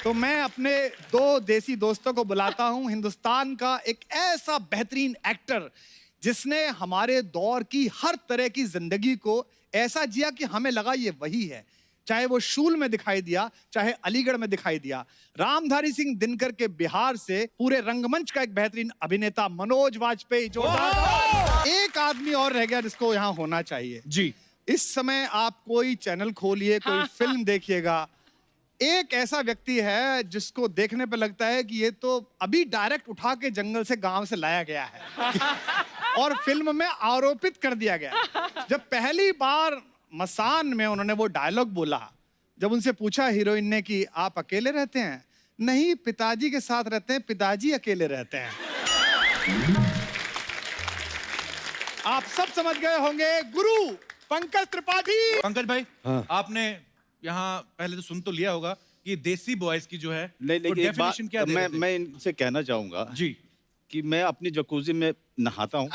तो मैं अपने दो देसी दोस्तों को बुलाता हूं, हिंदुस्तान का एक ऐसा बेहतरीन एक्टर जिसने हमारे दौर की हर तरह की जिंदगी को ऐसा जिया कि हमें लगा ये वही है। चाहे वो शूल में दिखाई दिया, चाहे अलीगढ़ में दिखाई दिया। रामधारी सिंह दिनकर के बिहार से पूरे रंगमंच का एक बेहतरीन अभिनेता मनोज वाजपेयी। जोरदार। एक आदमी और रह गया जिसको यहाँ होना चाहिए जी। इस समय आप कोई चैनल खोलिए, कोई फिल्म देखिएगा, एक ऐसा व्यक्ति है जिसको देखने पे लगता है कि ये तो अभी डायरेक्ट उठा के जंगल से, गांव से लाया गया है और फिल्म में आरोपित कर दिया गया। जब पहली बार मसान में उन्होंने वो डायलॉग बोला, जब उनसे पूछा हीरोइन ने कि आप अकेले रहते हैं? नहीं, पिताजी के साथ रहते हैं, पिताजी अकेले रहते हैं। आप सब समझ गए होंगे, गुरु पंकज त्रिपाठी। पंकज भाई, आपने यहाँ पहले तो सुन तो लिया होगा कि देसी बॉयज की जो है नहीं, लेकिन एक बात क्या दे रहे थे? मैं इनसे कहना चाहूंगा जी कि मैं अपनी जकूजी में नहाता हूँ।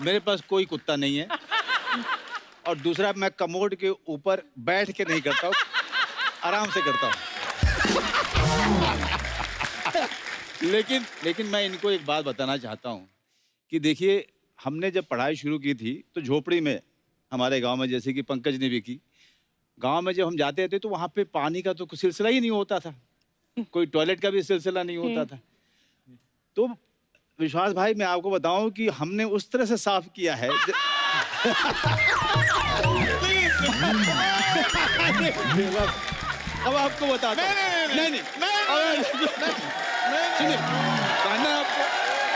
मेरे पास कोई कुत्ता नहीं है और दूसरा, मैं कमोड के ऊपर बैठ के नहीं करता हूँ, आराम से करता हूँ। लेकिन मैं इनको एक बात बताना चाहता हूँ कि देखिए, हमने जब पढ़ाई शुरू की थी तो झोपड़ी में हमारे गांव में, जैसे कि पंकज ने भी की, गांव में जब हम जाते थे तो वहाँ पे पानी का तो कुछ सिलसिला ही नहीं होता था, कोई टॉयलेट का भी सिलसिला नहीं होता था। तो विश्वास भाई, मैं आपको बताऊं कि हमने उस तरह से साफ किया है अब आपको बताता हूं। नहीं, सुनिए,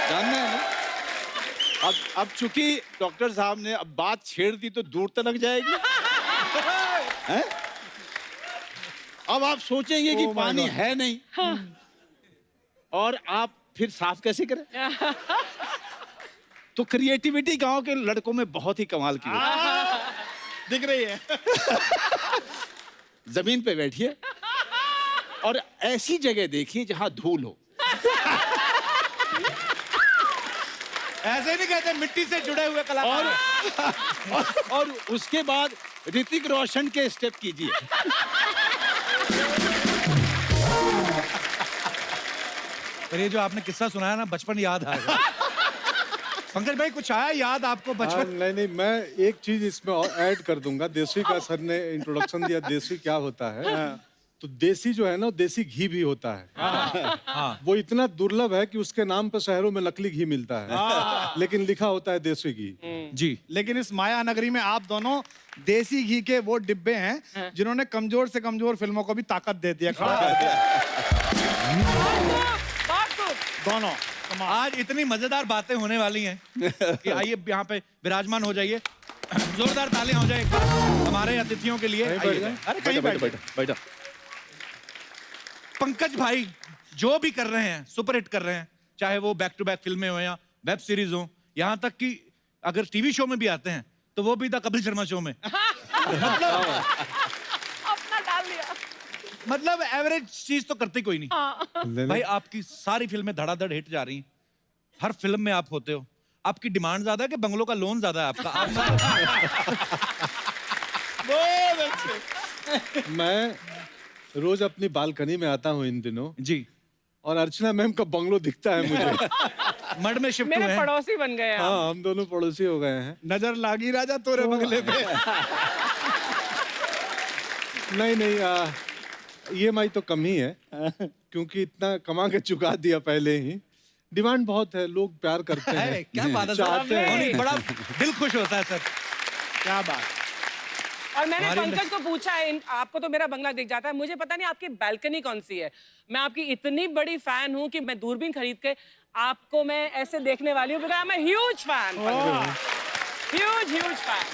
जानना है ना? अब चूंकि डॉक्टर साहब ने अब बात छेड़ दी तो दूर तक जाएगी। हैं? अब आप सोचेंगे कि पानी है नहीं, और आप फिर साफ कैसे करें? तो क्रिएटिविटी गांव के लड़कों में बहुत ही कमाल की दिख रही है। जमीन पे बैठिए और ऐसी जगह देखिए जहां धूल हो। ऐसे नहीं कहते, मिट्टी से जुड़े हुए कलाकार। और उसके बाद ऋतिक रोशन के स्टेप कीजिए। पर ये जो आपने किस्सा सुनाया ना, बचपन याद आएगा। पंकज भाई, कुछ आया याद आपको बचपन? नहीं, मैं एक चीज इसमें और ऐड कर दूंगा। देसी का सर ने इंट्रोडक्शन दिया, देसी क्या होता है। तो देसी जो है ना, देसी घी भी होता है। वो इतना दुर्लभ है कि उसके नाम पे शहरों में नकली घी मिलता है, लेकिन लिखा होता है देसी घी। जी। लेकिन इस माया नगरी में आप दोनों देसी घी के वो डिब्बे हैं जिन्होंने कमजोर से कमजोर फिल्मों को भी ताकत दे दिया, खड़ा कर दिया। दोनों आज इतनी मजेदार बातें होने वाली हैं कि आइए यहाँ पे विराजमान हो जाइए। जोरदार तालियां हो जाए एक बार हमारे अतिथियों के लिए। अरे कहीं बैठा। पंकज भाई जो भी कर रहे हैं, सुपर हिट कर रहे हैं, चाहे वो बैक टू बैक फिल्में हो या वेब सीरीज हो, यहाँ तक कि अगर टीवी शो में भी आते हैं तो वो भी द कपिल शर्मा शो में। मतलब एवरेज चीज तो करते कोई नहीं। भाई, आपकी सारी फिल्में धड़ाधड़ हिट जा रही हैं, हर फिल्म में आप होते हो। आपकी डिमांड ज्यादा है कि बंगलों का लोन ज्यादा है आपका? बहुत अच्छे। मैं रोज अपनी बालकनी में आता हूँ इन दिनों जी, और अर्चना मैम का बंगलो दिखता है मुझे। मड में शिफ्ट मेरे हुए हैं। पड़ोसी बन गए आप। हाँ, हम दोनों पड़ोसी हो गए हैं। नजर लागी राजा तोरे बंगले पे। नहीं, EMI तो कम ही है, क्योंकि इतना कमा के चुका दिया पहले ही। डिमांड बहुत है, लोग प्यार करते हैं, क्या बात है सर, चाहते हैं। बड़ा दिल खुश होता है सर। क्या बात। और मैंने हमारी पंकज को पूछा है, आपको तो मेरा बंगला दिख जाता है, मुझे पता नहीं आपकी बालकनी कौन सी है। मैं आपकी इतनी बड़ी फैन हूं कि मैं दूरबीन खरीद के आपको मैं ऐसे देखने वाली हूँ, because I am a huge fan. Huge fan.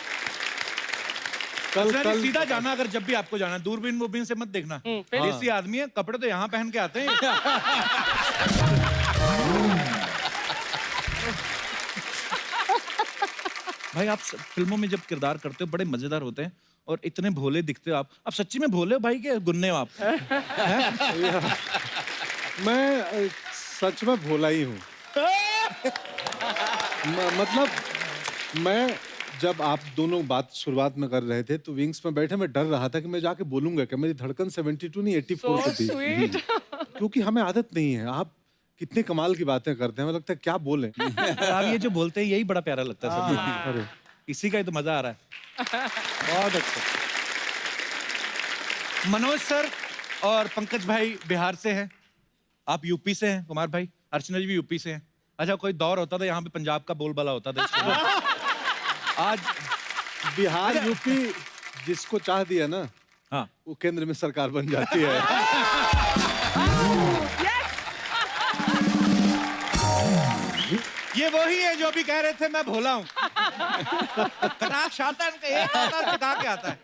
कल सीधा जाना, अगर जब भी आपको जाना, दूरबीन वूरबीन से मत देखना। देसी आदमी है, कपड़े तो यहाँ पहन के आते हैं। भाई, आप फिल्मों में जब किरदार करते हो बड़े मजेदार होते हैं और इतने भोले दिखते हो आप सच्ची में भोले हो भाई के गुन्ने हो आप? मैं सच में भोला ही हूँ। मतलब मैं जब आप दोनों बात शुरुआत में कर रहे थे तो विंग्स में बैठे मैं डर रहा था कि मैं जाके बोलूंगा कि मेरी धड़कन 72 नहीं 84 So की थी। sweet. क्योंकि हमें आदत नहीं है। आप कितने कमाल की बातें करते हैं, हमें लगता है क्या बोलें। और आप ये जो बोलते हैं यही बड़ा प्यारा लगता है सबको। अरे इसी का ही तो मजा आ रहा है। बहुत अच्छा। मनोज सर और पंकज भाई बिहार से हैं, आप यूपी से हैं, कुमार भाई, अर्चना जी भी यूपी से हैं। अच्छा, कोई दौर होता था यहाँ पे पंजाब का बोलबाला होता था इस show में। आज बिहार यूपी जिसको चाह दिया ना, हाँ, वो केंद्र में सरकार बन जाती है। ये वही है जो अभी कह रहे थे मैं भोला हूँ। कटाक्ष आता है इनका, एक आता है, टिका के आता है।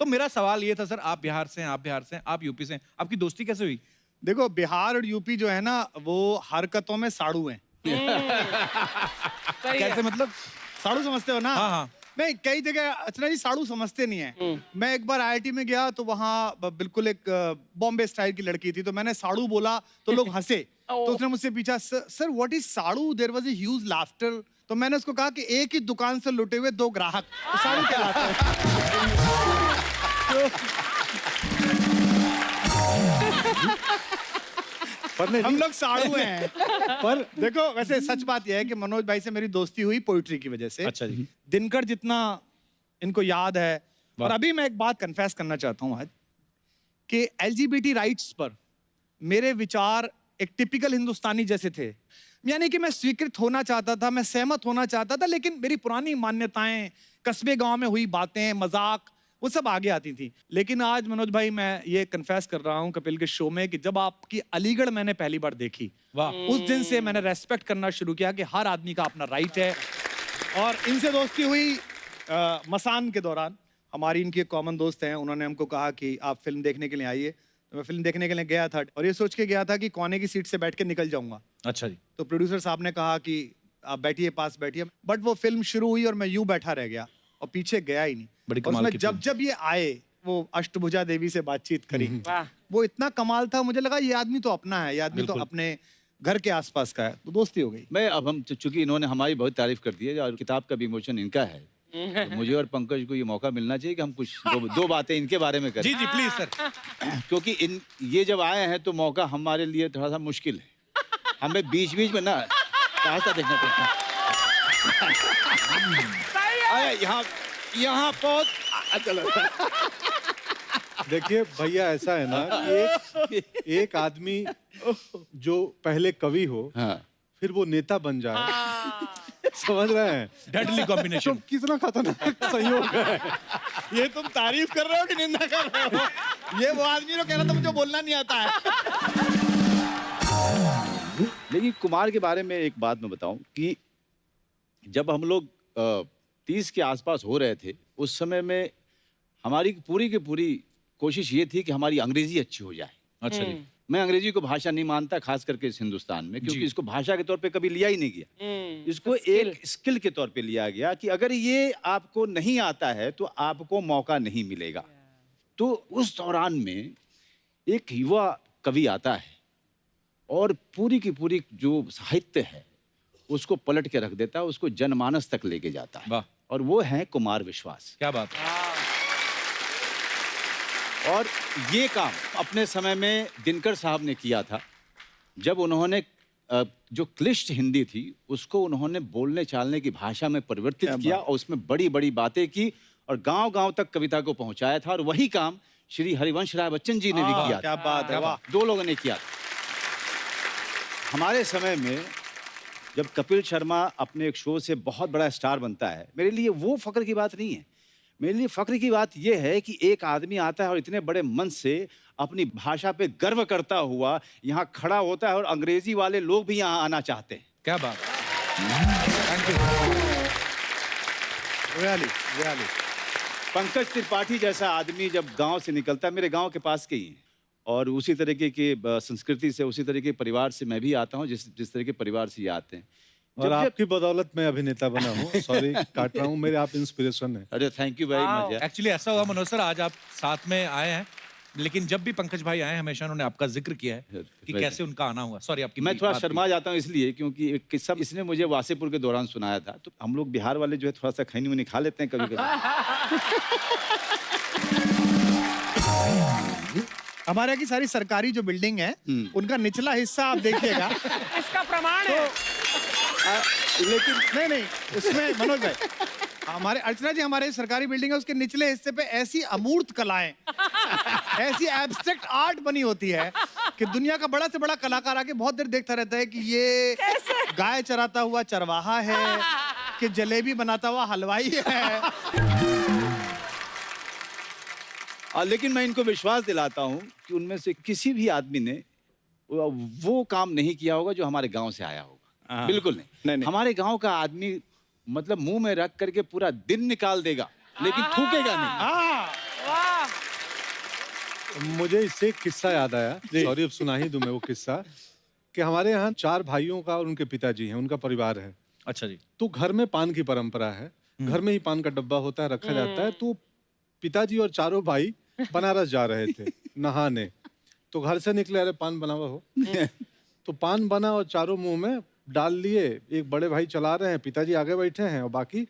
तो मेरा सवाल ये था सर, आप बिहार से हैं, आप बिहार से हैं, आप यूपी से हैं, आपकी दोस्ती कैसे हुई? देखो, बिहार और यूपी जो है ना, वो हरकतों में साड़ू हैं। सही कैसे है। मतलब साड़ू समझते हो ना? हाँ, हाँ। नहीं, कई जगह अर्चना जी साड़ू समझते नहीं है। मैं एक बार आईआईटी में गया तो वहाँ बिल्कुल एक बॉम्बे स्टाइल की लड़की थी, तो मैंने साड़ू बोला तो लोग हंसे। तो उसने मुझसे पूछा, sir what is saadu? There was a huge laughter. तो मैंने उसको कहा कि एक ही दुकान से लुटे हुए दो ग्राहक, तो साड़ू कहलाते पर हैं। हम नहीं, लोग साड़ू हैं। पर देखो, वैसे सच बात यह है कि मनोज भाई से मेरी दोस्ती हुई पोइट्री की वजह से। अच्छा जी। दिनकर जितना इनको याद है। और अभी मैं एक बात कन्फेस करना चाहता हूँ आज कि एलजीबीटी राइट्स पर मेरे विचार एक टिपिकल हिंदुस्तानी जैसे थे। यानी कि मैं स्वीकृत होना चाहता था, मैं सहमत होना चाहता था, लेकिन मेरी पुरानी मान्यताएं, कस्बे गांव में हुई बातें, मजाक, वो सब आगे आती थी। लेकिन आज मनोज भाई, मैं ये कन्फेस कर रहा हूँ कपिल के शो में कि जब आपकी अलीगढ़ मैंने पहली बार देखी, वाह। उस दिन से मैंने रेस्पेक्ट करना शुरू किया कि हर आदमी का अपना राइट है। और इनसे दोस्ती हुई मसान के दौरान। हमारी इनकी एक कॉमन दोस्त हैं, उन्होंने हमको कहा कि आप फिल्म देखने के लिए आइए। तो मैं फिल्म देखने के लिए गया था और ये सोच के गया था कि कोने की सीट से बैठ के निकल जाऊंगा। अच्छा जी। तो प्रोड्यूसर साहब ने कहा कि आप बैठिए, पास बैठिए। बट वो फिल्म शुरू हुई और मैं यूं बैठा रह गया और पीछे गया ही नहीं। बड़ी और कमाल उसमें की जब फिल्म। जब ये आए, वो अष्टभुजा देवी से बातचीत करी, वाह। वो इतना कमाल था, मुझे लगा ये आदमी तो अपना है, ये आदमी तो बिल्कुल। अपने घर के आसपास का है। तो दोस्ती हो गई। मैं अब हम चूंकि इन्होंने हमारी बहुत तारीफ कर दी है और किताब का विमोचन इनका है, तो मुझे और पंकज को ये मौका मिलना चाहिए कि हम कुछ दो बातें इनके बारे में करें। जी जी प्लीज सर। क्योंकि ये जब आए हैं तो मौका हमारे लिए थोड़ा सा मुश्किल है। हमें बीच बीच में ना रास्ता देखना पड़ता है। सही है। आया यहाँ बहुत चलो। देखिए भैया, ऐसा है ना कि एक आदमी जो पहले कवि हो, हाँ। फिर वो नेता बन जाए, समझ रहे हैं? डेडली तो कॉम्बिनेशन। कितना खतरनाक संयोग है। ये तुम तारीफ कर रहे हो कि निंदा कर रहे हो? ये वो आदमी जो कह रहा था मुझे बोलना नहीं आता है। लेकिन कुमार के बारे में एक बात मैं बताऊं कि जब हम लोग 30 के आसपास हो रहे थे, उस समय में हमारी पूरी की पूरी कोशिश ये थी कि हमारी अंग्रेजी अच्छी हो जाए। अच्छा जी। मैं अंग्रेजी को भाषा नहीं मानता, खास करके इस हिंदुस्तान में, क्योंकि जी। इसको भाषा के तौर पे कभी लिया ही नहीं गया। इसको एक स्किल के तौर पे लिया गया कि अगर ये आपको नहीं आता है तो आपको मौका नहीं मिलेगा। तो उस दौरान में एक युवा कवि आता है और पूरी की पूरी जो साहित्य है उसको पलट के रख देता है, उसको जनमानस तक लेके जाता है। वाह। और वो है कुमार विश्वास। क्या बात है। और ये काम अपने समय में दिनकर साहब ने किया था, जब उन्होंने जो क्लिष्ट हिंदी थी उसको उन्होंने बोलने चालने की भाषा में परिवर्तित किया और उसमें बड़ी बड़ी बातें की और गांव-गांव तक कविता को पहुंचाया था। और वही काम श्री हरिवंश राय बच्चन जी ने भी किया क्या था। बात है, वाह। दो लोगों ने किया था। हमारे समय में जब कपिल शर्मा अपने एक शो से बहुत बड़ा स्टार बनता है, मेरे लिए वो फक्र की बात नहीं है। मेरे लिए फक्र की बात यह है कि एक आदमी आता है और इतने बड़े मन से अपनी भाषा पे गर्व करता हुआ यहाँ खड़ा होता है और अंग्रेजी वाले लोग भी यहाँ आना चाहते हैं। क्या बात है। Thank you. Really. Pankaj Tripathi जैसा आदमी जब गांव से निकलता है, मेरे गांव के पास के ही हैं, और उसी तरीके की संस्कृति से, उसी तरीके के परिवार से मैं भी आता हूँ जिस तरह के परिवार से ये आते हैं। और आपकी बदौलत मैं अभिनेता बना हूँ। सॉरी काट रहा हूँ, मेरे आप इंस्पिरेशन है। अरे thank you very much. Actually ऐसा हुआ मनोज सर, आज आप साथ में आए हैं लेकिन जब भी पंकज भाई आए हमेशा उन्होंने आपका जिक्र किया है कि वही। कैसे उनका आना हुआ। सॉरी आपकी मैं थोड़ा बात शर्मा जाता हूँ इसलिए क्योंकि एक किस्सा इसने मुझे वासेपुर के दौरान सुनाया था। तो हम लोग बिहार वाले जो है थोड़ा सा खैनी वैनी खा लेते हैं कभी कभी। हमारे यहाँ की सारी सरकारी जो बिल्डिंग है उनका निचला हिस्सा आप देखिएगा। इसका प्रमाण है। लेकिन नहीं उसमें मनोज भाई, हमारे अर्चना जी, हमारे सरकारी बिल्डिंग है उसके निचले हिस्से पे ऐसी अमूर्त कलाएं, ऐसी एब्स्ट्रैक्ट आर्ट बनी होती है कि दुनिया का बड़ा से बड़ा कलाकार आके बहुत देर देखता रहता है कि ये गाय चराता हुआ चरवाहा है कि जलेबी बनाता हुआ हलवाई है। लेकिन मैं इनको विश्वास दिलाता हूँ कि उनमें से किसी भी आदमी ने वो काम नहीं किया होगा जो हमारे गांव से आया होगा। बिल्कुल नहीं। हमारे गांव का आदमी मतलब मुंह में रख करके पूरा दिन निकाल देगा लेकिन थूकेगा नहीं। वाह। मुझे इससे एक किस्सा याद आया, सॉरी अब सुना ही दूं मैं वो किस्सा, कि हमारे यहाँ 4 भाइयों का और उनके पिताजी हैं, उनका परिवार है। अच्छा जी। तो घर में पान की परंपरा है, घर में ही पान का डब्बा होता है, रखा जाता है। तो पिताजी और चारों भाई बनारस जा रहे थे नहाने, तो घर से निकले, अरे पान बना हुआ हो। तो पान बना और चारों मुंह में डाल लिए। एक बड़े भाई चला रहे हैं, पिताजी आगे बैठे हैं और बाकी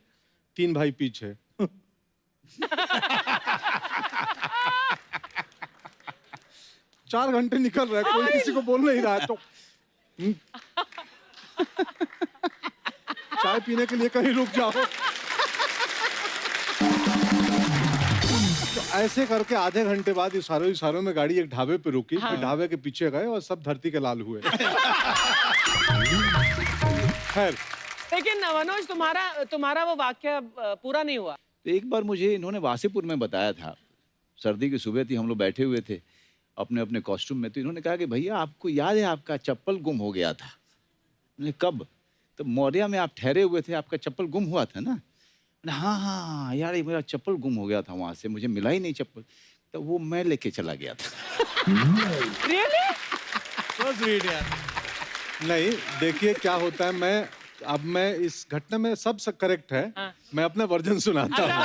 3 भाई पीछे। 4 घंटे निकल रहे, कोई किसी को बोल नहीं रहा है। तो चाय पीने के लिए कहीं रुक जाओ। तो ऐसे करके आधे घंटे बाद इशारों में गाड़ी एक ढाबे पे रुकी। फिर ढाबे के पीछे गए और सब धरती के लाल हुए। खैर, लेकिन मनोज, तुम्हारा वो वाक्य पूरा नहीं हुआ। तो एक बार मुझे इन्होंने वासेपुर में बताया था, सर्दी की सुबह थी, हम लोग बैठे हुए थे अपने अपने कॉस्ट्यूम में। तो इन्होंने कहा कि भैया आपको याद है आपका चप्पल गुम हो गया था? मैंने कब? तो मौर्या में आप ठहरे हुए थे, आपका चप्पल गुम हुआ था ना? हाँ हाँ यार, ये मेरा चप्पल गुम हो गया था, वहां से मुझे मिला ही नहीं चप्पल। तो वो मैं लेके चला गया था। Really? So sweet यार। नहीं देखिए क्या होता है, मैं इस घटना में सब करेक्ट है। मैं अपना वर्जन सुनाता हूँ।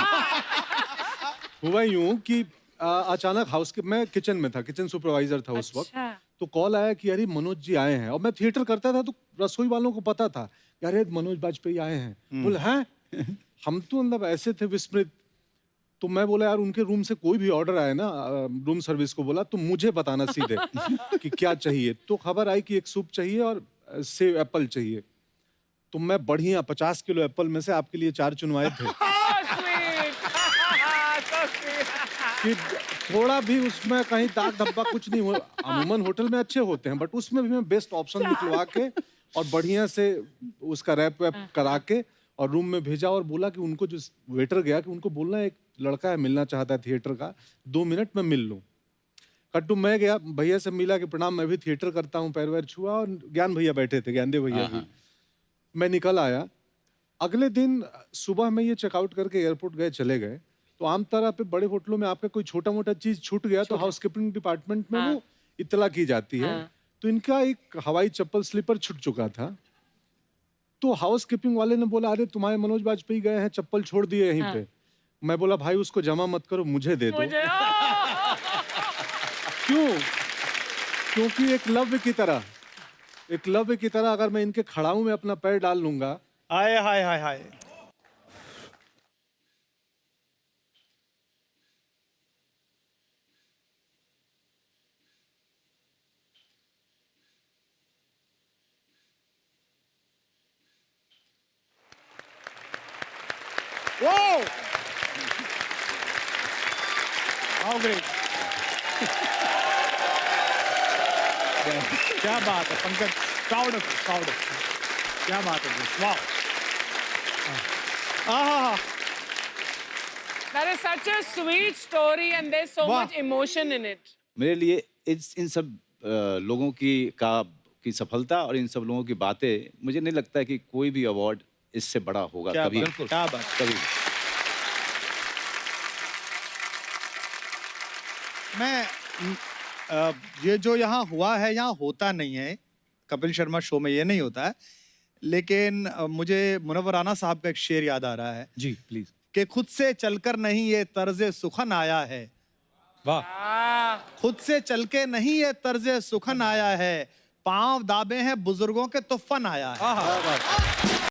हुआ यूं कि अचानक मैं किचन में था, किचन सुपरवाइजर था उस वक्त। तो कॉल आया कि अरे मनोज जी आए हैं। और मैं थिएटर करता था तो रसोई वालों को पता था, यार मनोज बाजपेयी आए हैं। बोले हैं? हम तो मतलब ऐसे थे विस्मृत। तो मैं बोला यार उनके रूम से कोई भी ऑर्डर आए ना, रूम सर्विस को बोला तो मुझे बताना सीधे कि क्या चाहिए। तो खबर आई कि एक सूप चाहिए और सेव एप्पल चाहिए। तो मैं बढ़िया 50 किलो एप्पल में से आपके लिए 4 चुनवाए थे। कि थोड़ा भी उसमें कहीं दाग धब्बा कुछ नहीं हो। अमूमन होटल में अच्छे होते हैं, बट उसमें भी मैं बेस्ट ऑप्शन निकलवा के और बढ़िया से उसका रैप वैप करा के और रूम में भेजा। और बोला कि उनको जो वेटर गया कि उनको बोलना एक लड़का है मिलना चाहता है थिएटर का, 2 मिनट में मिल लूं। कट्टू मैं गया, भैया से मिला कि प्रणाम, मैं भी थिएटर करता हूँ, पैर वैर छुआ। और ज्ञान भैया बैठे थे, ज्ञानदेव भैया भी। मैं निकल आया। अगले दिन सुबह में ये चेकआउट करके एयरपोर्ट गए, चले गए। तो आम तरह पे बड़े होटलों में आपका कोई छोटा मोटा चीज छूट गया तो हाउसकीपिंग डिपार्टमेंट में वो इत्तला की जाती है। तो इनका एक हवाई चप्पल स्लीपर छूट चुका था। तो हाउसकीपिंग वाले ने बोला अरे तुम्हारे मनोज बाजपेयी गए हैं, चप्पल छोड़ दिए यहीं पे। मैं बोला भाई उसको जमा मत करो, मुझे दे दो। क्यों? क्योंकि एक लव्य की तरह अगर मैं इनके खड़ाऊ में अपना पैर डाल लूंगा। हाय हाय हाय हाय। Whoa! How great! क्या बात है पंकज, प्राउड ऑफ क्या बात है, वाह। That is such a sweet story and there's so much emotion in it. मेरे लिए इन सब लोगों की सफलता और इन सब लोगों की बातें, मुझे नहीं लगता है कि कोई भी अवार्ड इससे बड़ा होगा कभी। क्या बात। कभी मैं ये जो यहाँ हुआ है यहाँ होता नहीं है, कपिल शर्मा शो में ये नहीं होता है। लेकिन मुझे मुनव्वर राना साहब का एक शेर याद आ रहा है जी प्लीज। कि खुद से चलकर नहीं ये तर्ज सुखन आया है। वाह। खुद से चल के नहीं ये तर्ज सुखन आया है, पांव दाबे हैं बुजुर्गों के तो फन आया है।